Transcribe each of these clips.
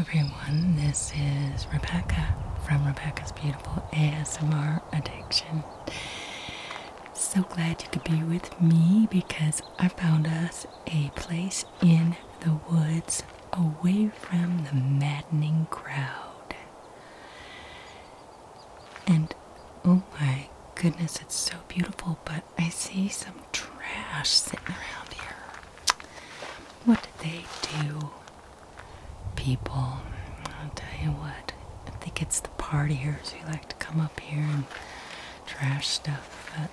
everyone, this is Rebecca from Rebecca's Beautiful ASMR Addiction. So glad you could be with me because I found us a place in the woods away from the maddening crowd. And oh my goodness, it's so beautiful, but I see some trash sitting around here. What did they do? People, I'll tell you what, I think it's the partiers who like to come up here and trash stuff. But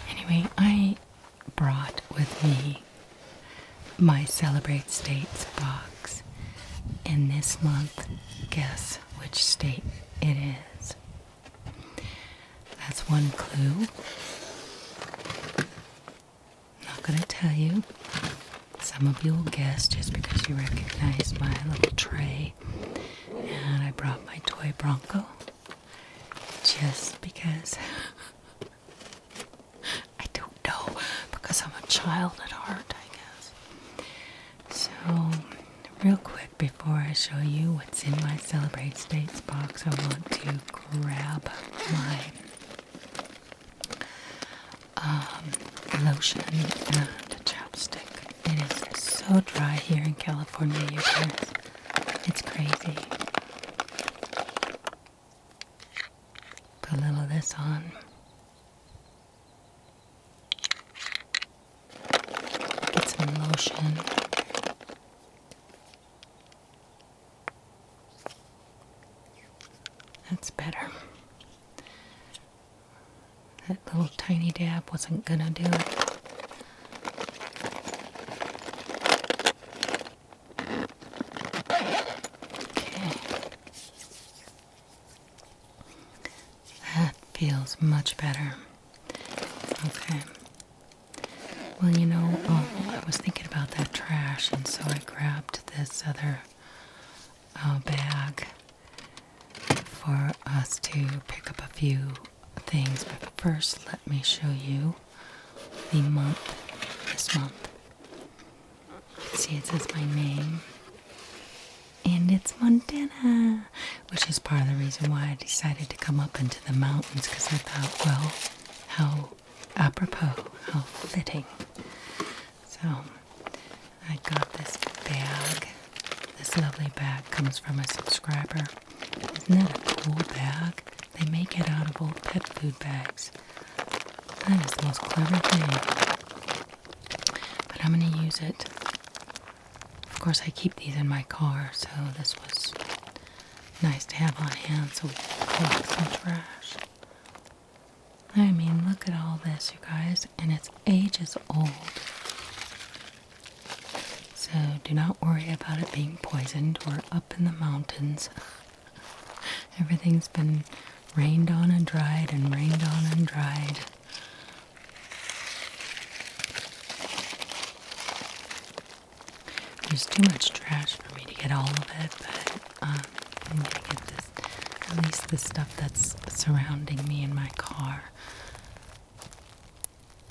anyway, I brought with me my Celebrate States box, and this month, guess which state it is. That's one clue. Not gonna tell you. Some of you will guess just because you recognize my little tray. And I brought my toy Bronco just because I don't know, because I'm a child at heart, I guess. So, real quick before I show you what's in my Celebrate States box, I want to grab my lotion and chapstick. It is so dry here in California, you guys. It's crazy. Put a little of this on. Get some lotion. That's better. That little tiny dab wasn't gonna do it. Feels much better. Okay. Well, you know, I was thinking about that trash, and so I grabbed this other bag for us to pick up a few things. But first, let me show you the month, this month. See, it says my name. And it's Montana, which is part of the reason why I decided to come up into the mountains, because I thought, well, how apropos, how fitting. So I got this bag. This lovely bag comes from a subscriber. Isn't that a cool bag? They make it out of old pet food bags. That is the most clever thing. But I'm going to use it. Of course, I keep these in my car, so this was nice to have on hand so we can collect some trash. I mean, look at all this, you guys, and it's ages old. So do not worry about it being poisoned. We're up in the mountains. Everything's been rained on and dried and rained on and dried. There's too much trash for me to get all of it, but I'm going to get this, at least the stuff that's surrounding me in my car.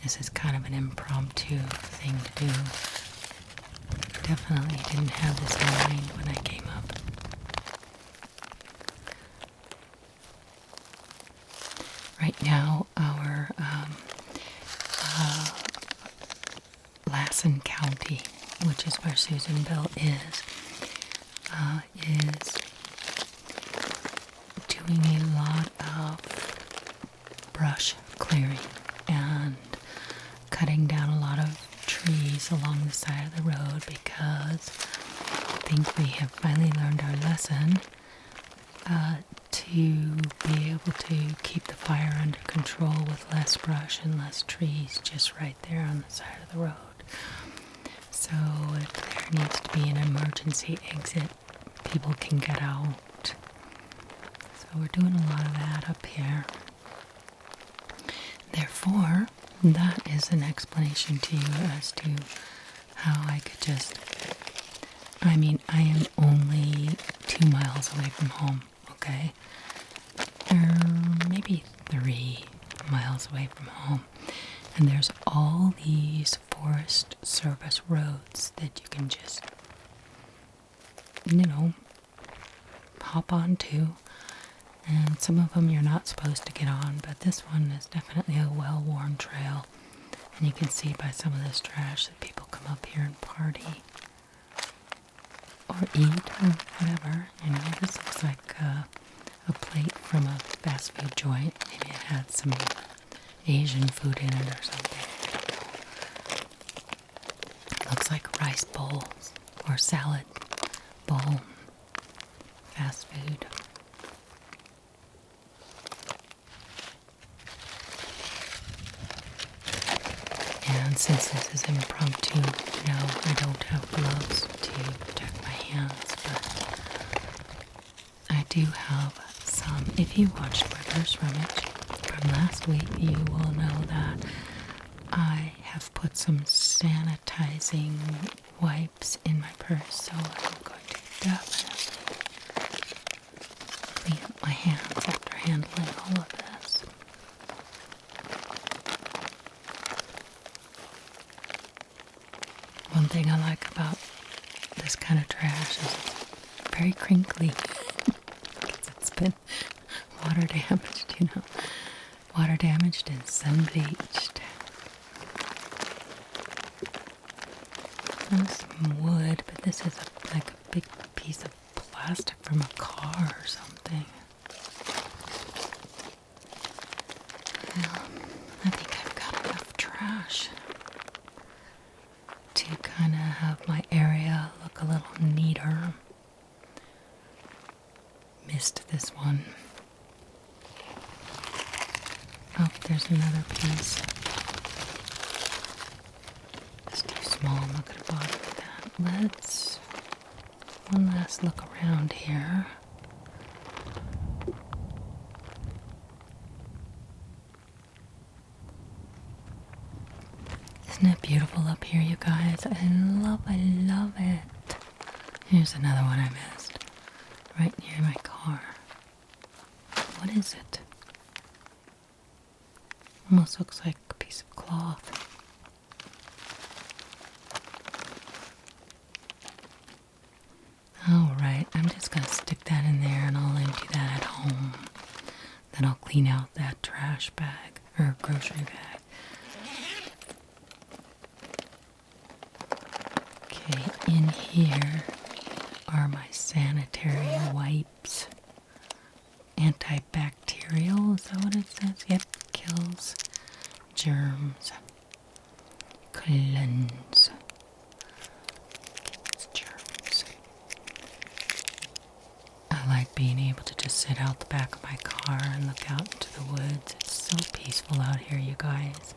This is kind of an impromptu thing to do. Definitely didn't have this in mind when I came up. Right now, our Lassen County, which is where Susanville is doing a lot of brush clearing and cutting down a lot of trees along the side of the road, because I think we have finally learned our lesson to be able to keep the fire under control with less brush and less trees just right there on the side of the road. So if there needs to be an emergency exit, people can get out. So we're doing a lot of that up here. Therefore, that is an explanation to you as to how I could just, I mean, I am only 2 miles away from home, okay? Or maybe 3 miles away from home. And there's all these Forest Service roads that you can just hop on to. And some of them you're not supposed to get on, but this one is definitely a well-worn trail. And you can see by some of this trash that people come up here and party. Or eat, or whatever. This looks like a plate from a fast food joint. Maybe it had some Asian food in it or something. It looks like rice bowls or salad bowl. Fast food. And since this is impromptu, I don't have gloves to protect my hands, but I do have some. If you watched my first rummage from last week, you will know that I have put some sanitizing wipes in my purse, so I'm going to definitely clean up my hands after handling all of this. One thing I like about this kind of trash is it's very crinkly because it's been water damaged, water damaged and sun bleached. There's some wood, but this is like a big piece of plastic from a car or something. Well, I think I've got enough trash to kind of have my area look a little neater. Missed this one. Oh, there's another piece. It's too small, I'm not going to bother with that. Let's one last look around here. Isn't it beautiful up here, you guys? I love it. Here's another one I missed. Right near my car. What is it? Almost looks like a piece of cloth. Alright, I'm just going to stick that in there and I'll empty that at home. Then I'll clean out that trash bag, or grocery bag. Okay, in here are my sanitary wipes. Antibacterial, is that what it says? Yep, kills germs. Cleanse. Germs. I like being able to just sit out the back of my car and look out into the woods. It's so peaceful out here, you guys.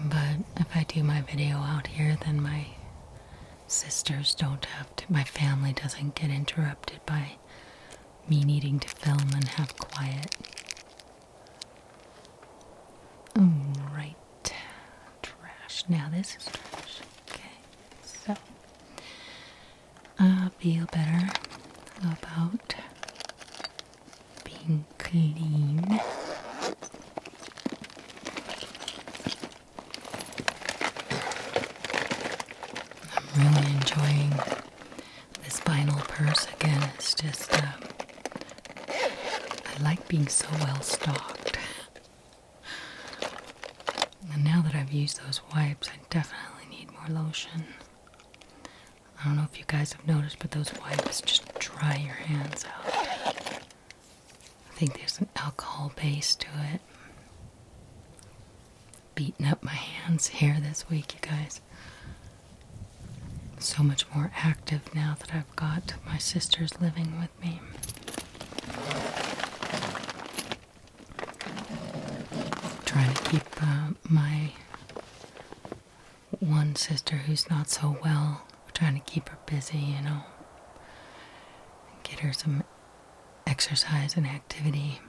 But if I do my video out here, then my sisters don't have to, my family doesn't get interrupted by me needing to film and have quiet. Alright. Trash. Now this is trash. Okay. So, I feel better about being clean. I'm really enjoying this vinyl purse again. It's just, I like being so well stocked. And now that I've used those wipes, I definitely need more lotion. I don't know if you guys have noticed, but those wipes just dry your hands out. I think there's an alcohol base to it. Beating up my hands here this week, you guys. So much more active now that I've got my sisters living with me. Trying to keep my one sister who's not so well, trying to keep her busy, get her some exercise and activity.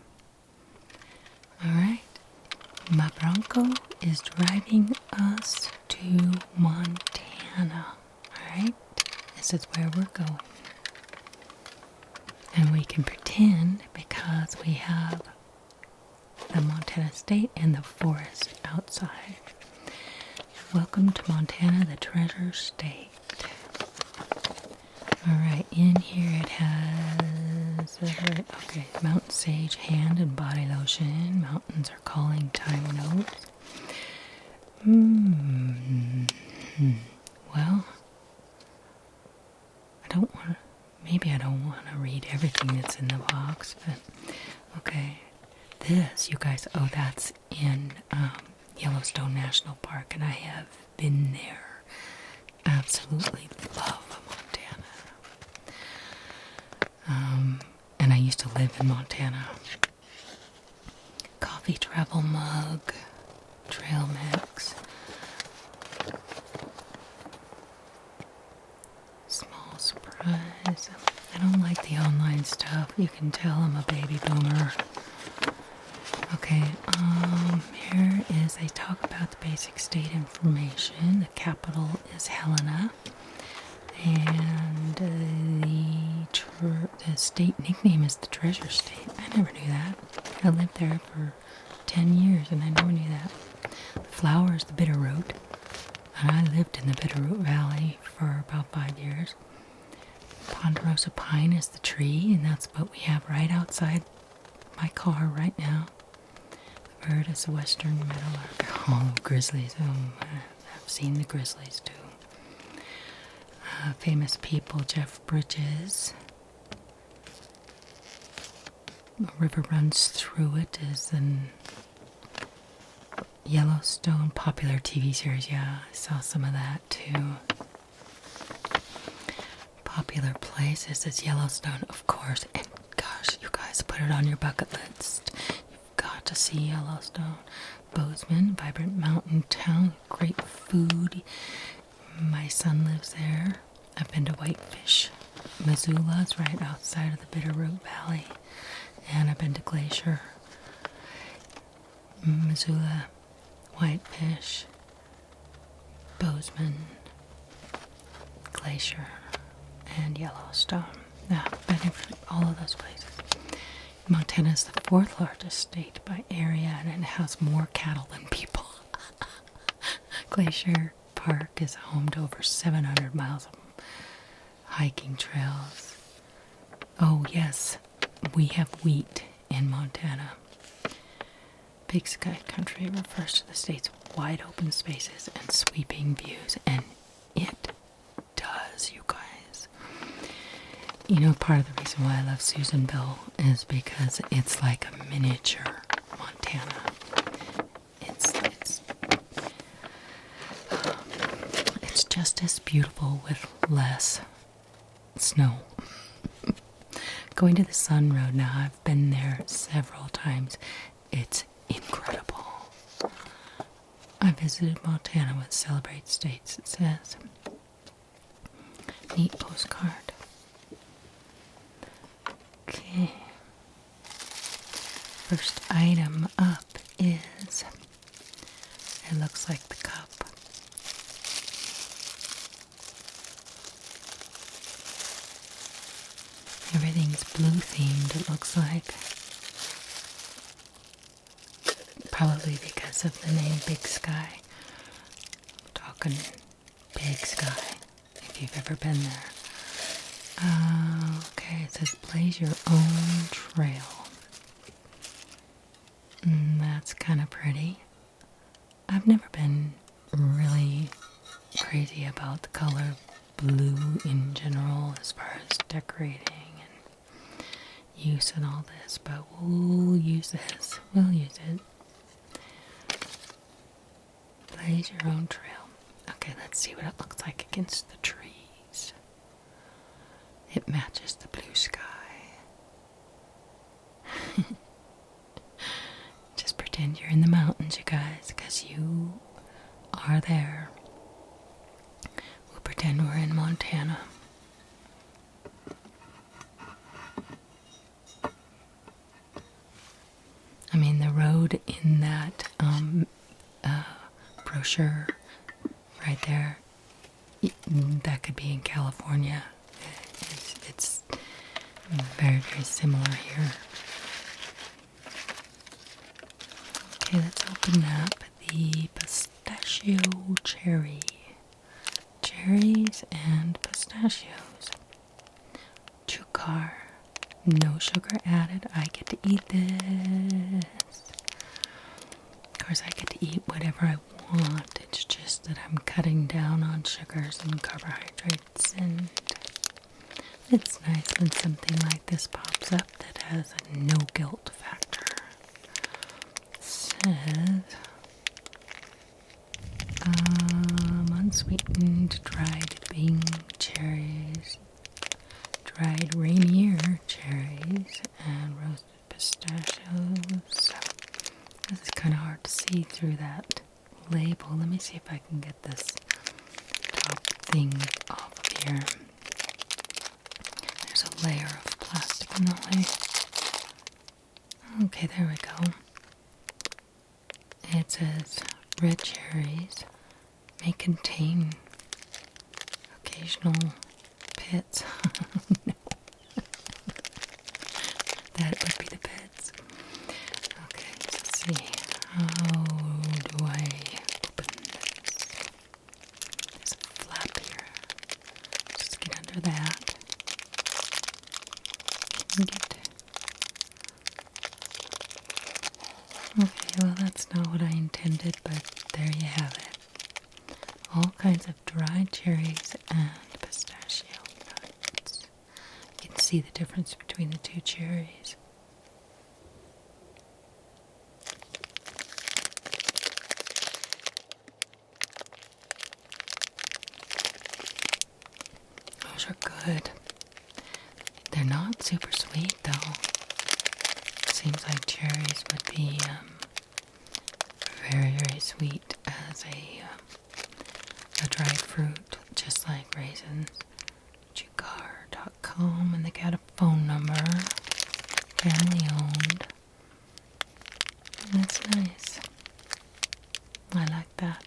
Alright, my Bronco is driving us to Montana. Alright, this is where we're going. And we can pretend because we have the Montana State and the forest outside. Welcome to Montana, the treasure state. Alright, in here it has, okay, mountain sage hand and body lotion. Mountains are calling, time notes. Well, maybe I don't want to read everything that's in the box, but okay. This, you guys, oh, that's in Yellowstone National Park, and I have been there. Absolutely love Montana. And I used to live in Montana. Coffee travel mug, trail mix, small surprise. I don't like the online stuff. You can tell I'm a baby boomer. Okay, here is, they talk about the basic state information. The capital is Helena. And the state nickname is the Treasure State. I never knew that. I lived there for 10 years and I never knew that. The flower is the bitterroot. And I lived in the Bitterroot Valley for about 5 years. Ponderosa pine is the tree, and that's what we have right outside my car right now. The bird is the western meadowlark. Oh, grizzlies. I've seen the grizzlies too. Famous people, Jeff Bridges. A river runs through it is in Yellowstone, popular TV series. Yeah, I saw some of that too. Popular places is Yellowstone, of course. And gosh, you guys, put it on your bucket list. You've got to see Yellowstone. Bozeman, vibrant mountain town, great food. My son lives there. I've been to Whitefish. Missoula's right outside of the Bitterroot Valley. And I've been to Glacier. Missoula, Whitefish, Bozeman, Glacier, and Yellowstone. Now, I've been to all of those places. Montana is the 4th largest state by area, and it has more cattle than people. Glacier Park is home to over 700 miles of hiking trails. Oh yes, we have wheat in Montana. Big Sky Country refers to the state's wide open spaces and sweeping views, and it does, you guys. You know, part of the reason why I love Susanville is because it's like a miniature Montana. It's just as beautiful with less snow. Going to the Sun Road now, I've been there several times. It's incredible. I visited Montana with Celebrate States, it says. Neat postcard. Okay. First item up is, it looks like the cup. Everything's blue themed, it looks like. Probably because of the name Big Sky. I'm talking Big Sky, if you've ever been there. Okay, it says blaze your own trail. That's kind of pretty. I've never been really crazy about the color blue in general as far as decorating and use and all this, but we'll use this. We'll use it. Blaze your own trail. Okay, let's see what it looks like against the trees. It matches the blue sky. Just pretend you're in the mountains, you guys, because you are there. We'll pretend we're in Montana. I mean, the road in that brochure right there, that could be in California. It's very, very similar here. Okay, let's open up the pistachio cherry. Cherries and pistachios. sugar added. I get to eat this. Of course, I get to eat whatever I want. It's just that I'm cutting down on sugars and carbohydrates, and it's nice when something like this pops up that has a no guilt factor. It says unsweetened dried Bing cherries, dried Rainier cherries, and roasted pistachios. This is kind of hard to see through that label. Let me see if I can get this top thing off of here. There's a layer of plastic in the way. Okay, there we go. It says red cherries may contain occasional pits. No. That would be the pits. Okay, let's see. How do I open this? There's a flap here. Just get under that. Can you get... Okay, well that's not what I intended, but there you have it. All kinds of dried cherries and pistachio nuts. You can see the difference between the two cherries. Those are good. They're not super sweet though. Seems like cherries would be very, very sweet as a dried fruit, just like raisins. Vigor.com, and they got a phone number, family owned. And that's nice. I like that.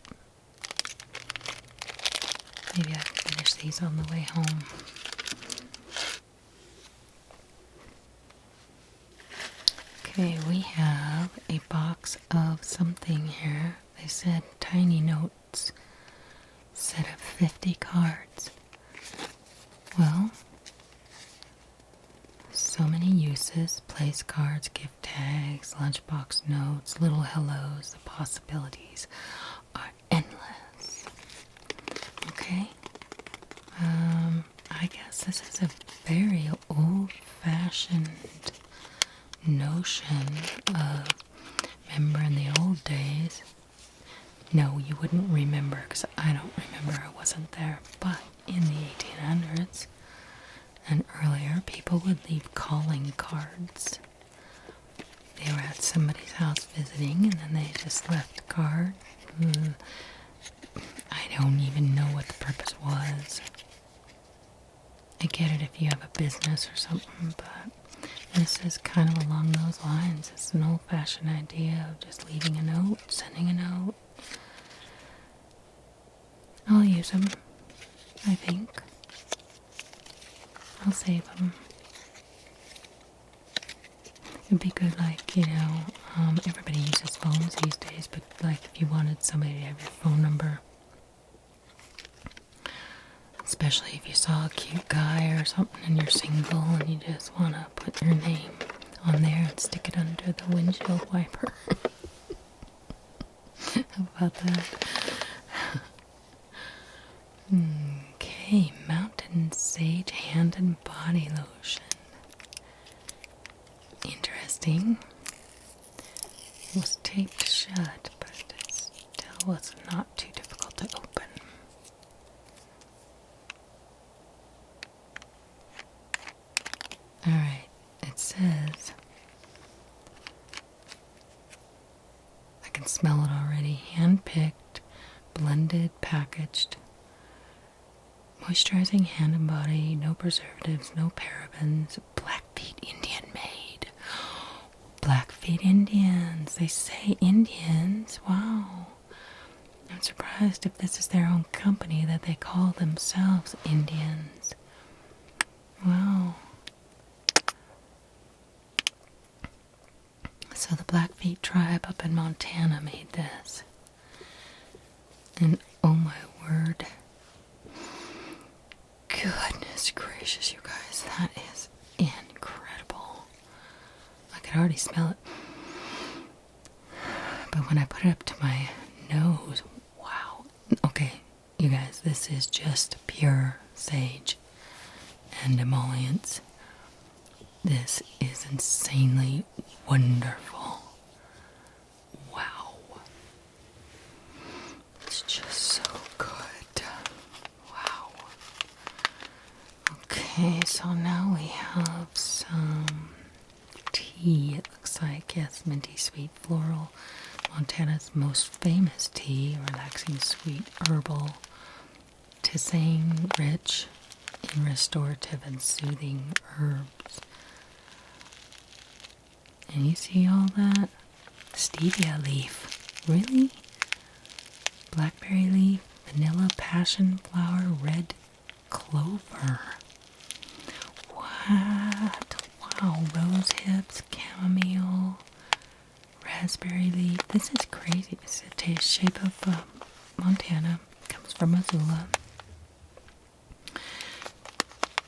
Maybe I can finish these on the way home. Okay, we have a box of something here. They said tiny notes, set of 50 cards. Well, so many uses: place cards, gift tags, lunchbox notes, little hellos. The possibilities are endless. Okay, I guess this is a very old-fashioned notion of, remember in the old days, no, you wouldn't remember because I don't remember, I wasn't there, but in the 1800s and earlier, people would leave calling cards. They were at somebody's house visiting and then they just left a card. I don't even know what the purpose was. I get it if you have a business or something, but this is kind of along those lines. It's an old-fashioned idea of just leaving a note, sending a note. I'll use them, I think. I'll save them. It'd be good, like, you know, everybody uses phones these days, but like if you wanted somebody to have your phone number, especially if you saw a cute guy or something and you're single and you just want to put your name on there and stick it under the windshield wiper. How about that? Okay, Mountain Sage Hand and Body Lotion. Interesting. It was taped shut, but it still was not too difficult to open. Alright, it says, I can smell it already, hand-picked, blended, packaged, moisturizing hand and body, no preservatives, no parabens, Blackfeet Indian made. Blackfeet Indians, they say Indians, wow. I'm surprised if this is their own company that they call themselves Indians. Wow. So the Blackfeet tribe up in Montana made this. And oh my word. Goodness gracious, you guys, that is incredible. could already smell it. But when I put it up to my nose, wow. Okay, you guys, this is just pure sage and emollients. This is insanely wonderful. Wow. It's just so good. Wow. Okay, so now we have some tea. It looks like, yes, minty sweet floral. Montana's most famous tea, relaxing sweet herbal, tisane rich in restorative and soothing herbs. And you see all that? Stevia leaf. Really? Blackberry leaf, vanilla passion flower, red clover. What? Wow, rose hips, chamomile, raspberry leaf. This is crazy. It's the shape of Montana. Comes from Missoula.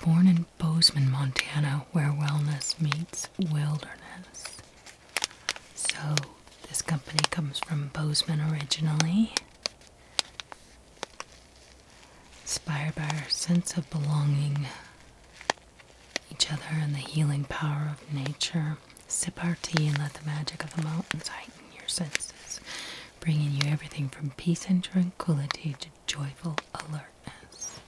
Born in Bozeman, Montana, where wellness meets wilderness. So, this company comes from Bozeman originally. Inspired by our sense of belonging, each other, and the healing power of nature. Sip our tea and let the magic of the mountains heighten your senses, bringing you everything from peace and tranquility to joyful alertness.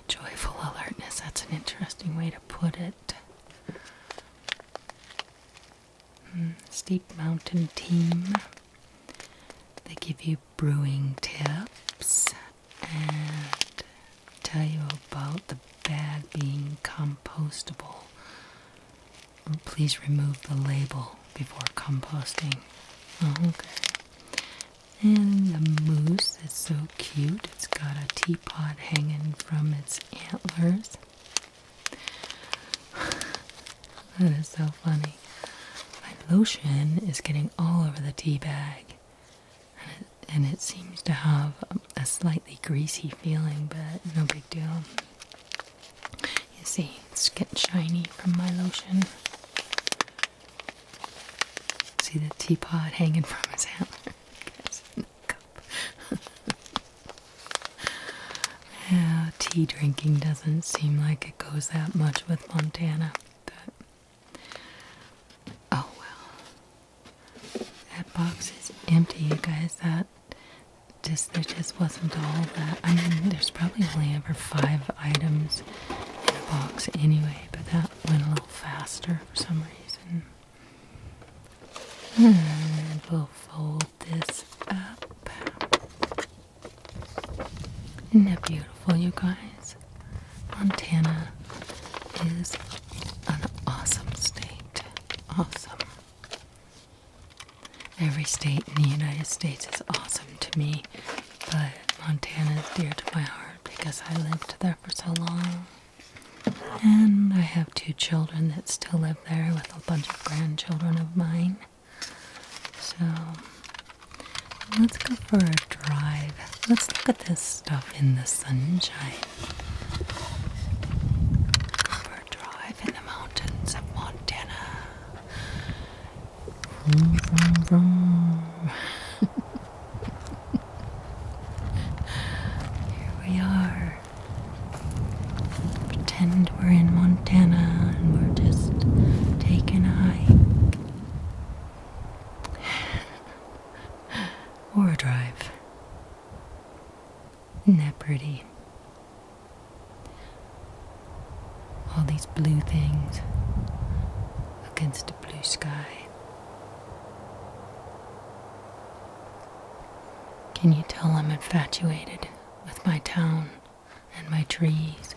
Joyful alertness, that's an interesting way to put it. Steep Mountain Team. They give you brewing tips and tell you about the bag being compostable. Please remove the label before composting. Oh, okay. And the moose is so cute. It's got a teapot hanging from its antlers. That is so funny. My lotion is getting all over the tea bag. And it seems to have a slightly greasy feeling, but no big deal. You see, it's getting shiny from my lotion. See the teapot hanging from his antler? Yeah, tea drinking doesn't seem like it goes that much with Montana. But oh well. That box is empty, you guys. There just wasn't all that. I mean, there's probably only ever 5 items in a box anyway, but that went a little faster for some reason. And we'll fold this up. Isn't that beautiful, you guys? Montana is an awesome state. Awesome. Every state in the United States is awesome to me, but Montana is dear to my heart because I lived there for so long. And I have 2 children that still live there with a bunch of grandchildren of mine. So, let's go for a drive. Let's look at this stuff in the sunshine. Go for a drive in the mountains of Montana. Vroom, vroom, vroom. Here we are. Pretend we're in Montana and we're just taking a hike. Or a drive. Isn't that pretty? All these blue things against a blue sky. Can you tell I'm infatuated with my town and my trees?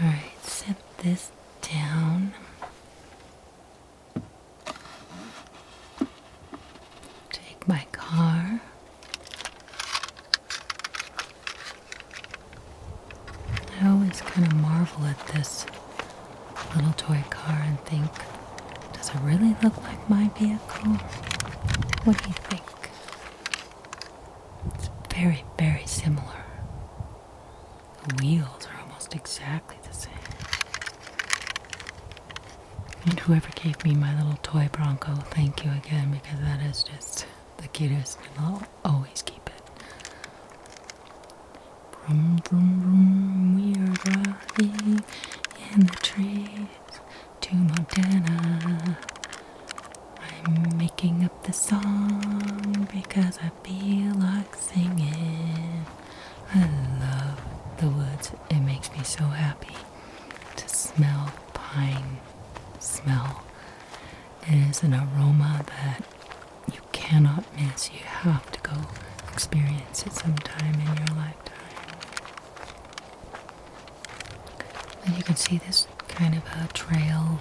Alright, set this down. Take my car. I always kind of marvel at this little toy car and think, does it really look like my vehicle? What do you think? It's very, very similar. The wheels are almost exactly the same. And whoever gave me my little toy Bronco, thank you again, because that is just the cutest, and I'll always keep it. Vroom, vroom, vroom, we are driving in the trees to Montana. I'm making up the song because I feel like singing. I love the woods. It makes me so happy to smell pine smell. It is an aroma that you cannot miss. You have to go experience it sometime in your lifetime. And you can see this kind of a trail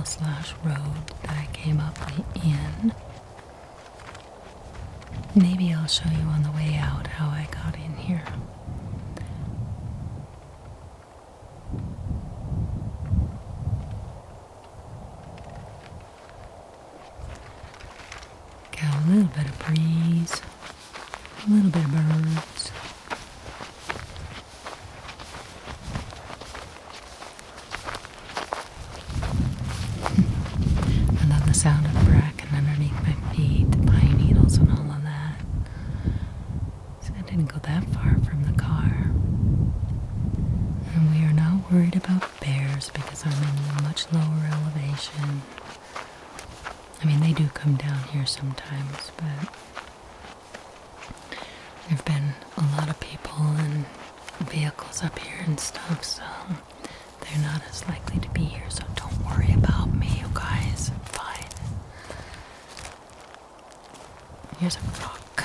slash road that I came up in. Maybe I'll show you on the way out how I got in here. Got a little bit of breeze, a little bit of birds. I love the sound of the bracken underneath my feet, the pine needles and all of that. So I didn't go that far from the car. And we are not worried about bears because I'm in a much lower elevation. I mean, they do come down here sometimes, but there've been a lot of people and vehicles up here and stuff, so they're not as likely to be here, so don't worry about me, you guys. I'm fine. Here's a rock.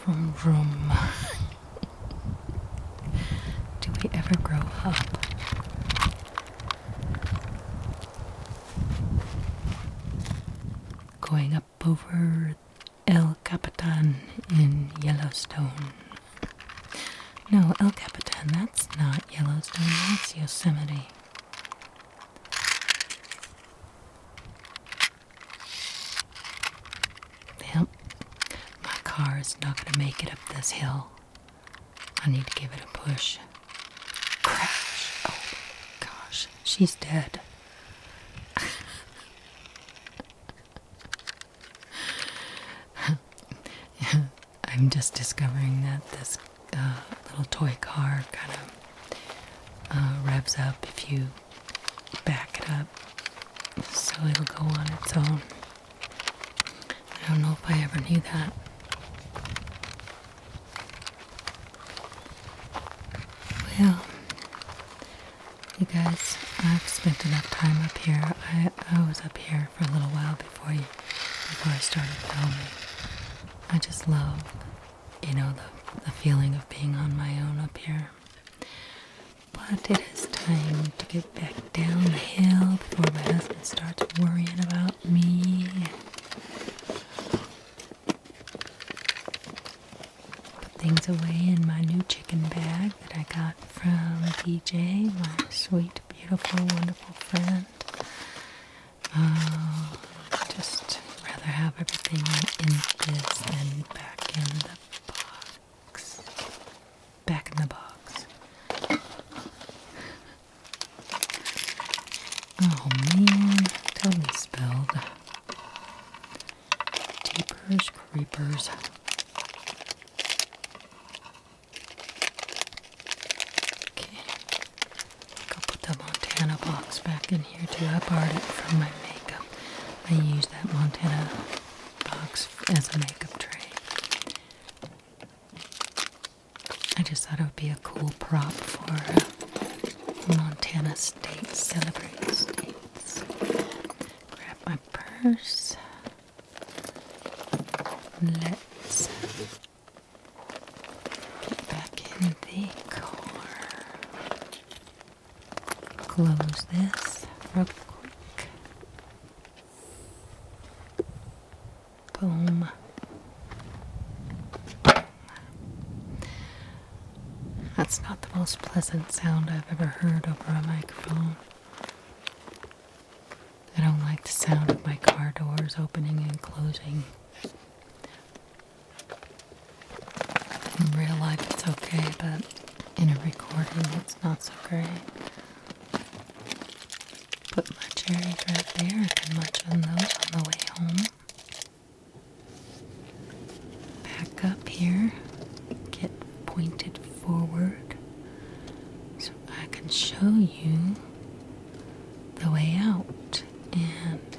Vroom, vroom. Do we ever grow up? Going up over El Capitan in Yellowstone. No, El Capitan, that's not Yellowstone, that's Yosemite. Yep, my car is not going to make it up this hill. I need to give it a push. Crash! Oh gosh, she's dead. I'm just discovering that this little toy car kind of revs up if you back it up, so it'll go on its own. I don't know if I ever knew that. Well, you guys, I've spent enough time up here. I was up here for a little while before I started filming. I just love, the feeling of being on my own up here. But it is time to get back down the hill before my husband starts worrying about me. Put things away in my new chicken bag that I got from DJ, my sweet, beautiful, wonderful friend. Just rather have everything in this than back in the box. Back in the box. Oh man, totally spilled. Jeepers creepers. Okay. Go put the Montana box back in here too. I borrowed it from my makeup. I use that Montana box as a makeup tray. I just thought it would be a cool prop for Montana State Celebrating States. Grab my purse. Let's get back in the car. Close this real quick. Boom. That's not the most pleasant sound I've ever heard over a microphone. I don't like the sound of my car doors opening and closing. In real life it's okay, but in a recording it's not so great. put my cherries right there. I can munch on those on the way home. Back up here, get pointed forward so I can show you the way out and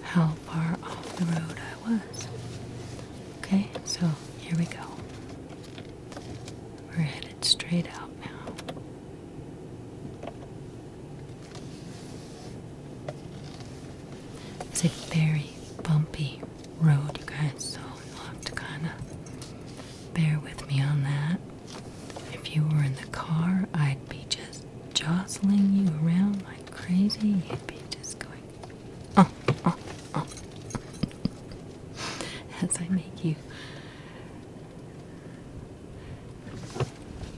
how far off the road I was. Okay, so here we go. We're headed straight out now. It's a very bumpy road, you guys, so you'll have to kind of bear with me on that. If you were in the car, I'd be just jostling you around like crazy. You'd be just going, oh, oh, oh. As I make you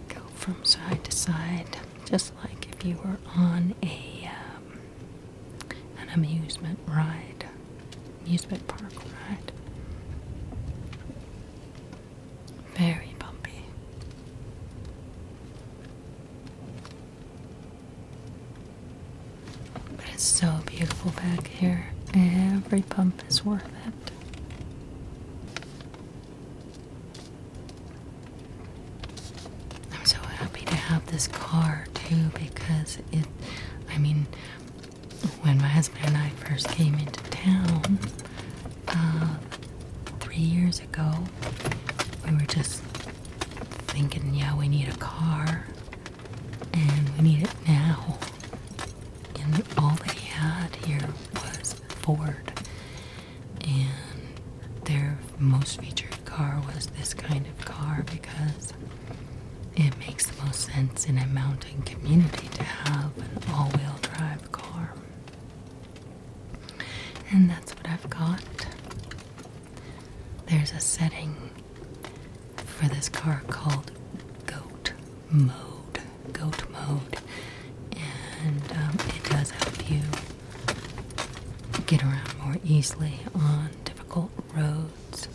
go from side to side, just like if you were on an amusement park ride. Very bumpy. But it's so beautiful back here. Every bump is worth it. I'm so happy to have this car too, because when my husband and I first came into town 3 years ago, we were just thinking, yeah, we need a car, and we need it now. And all they had here was Ford, and their most featured car was this kind of car because it makes the most sense in a mountain community to have an all-wheel drive car. And that's what I've got. There's a setting for this car called Goat Mode. And it does help you get around more easily on difficult roads.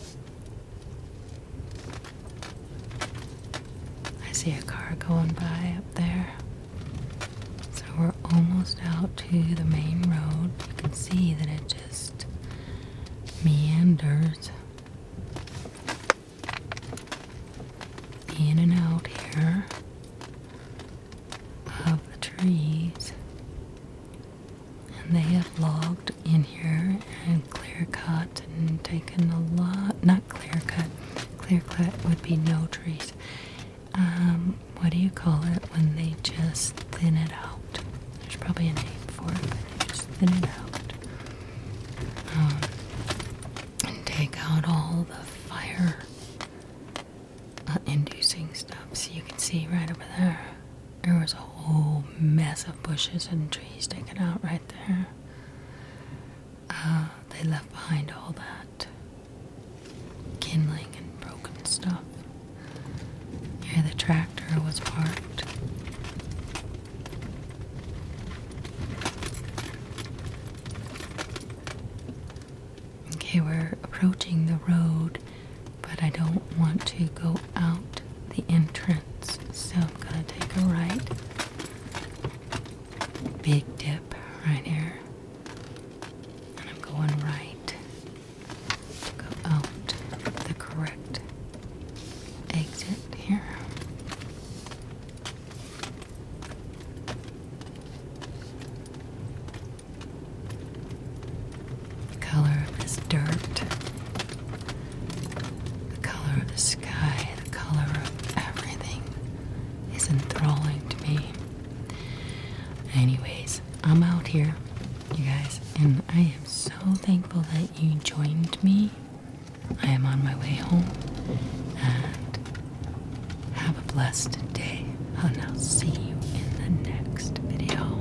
I see a car going by up there. So we're almost out to the main road. You can see that it just meanders in and out here of the trees. And they have logged in here and clear cut and taken a lot, not clear cut would be no trees. What do you call it when they just thin it out? There's probably a name for it, but they just thin it out. And take out all the fire inducing stuff. So you can see right over there, there was a whole mess of bushes and trees taken out right there. They left behind all that kindling and broken stuff. Here the tractor was parked. Okay, we're approaching the road, but I don't want to go out the entrance, so I'm gonna take a right. Big dip right here. And I'm going right to go out the correct exit here. The color of this dirt, the color of the sky, the color of everything is enthralling to me. Anyways, I'm out here, you guys, and I am so thankful that you joined me. I am on my way home, and have a blessed day, and I'll see you in the next video.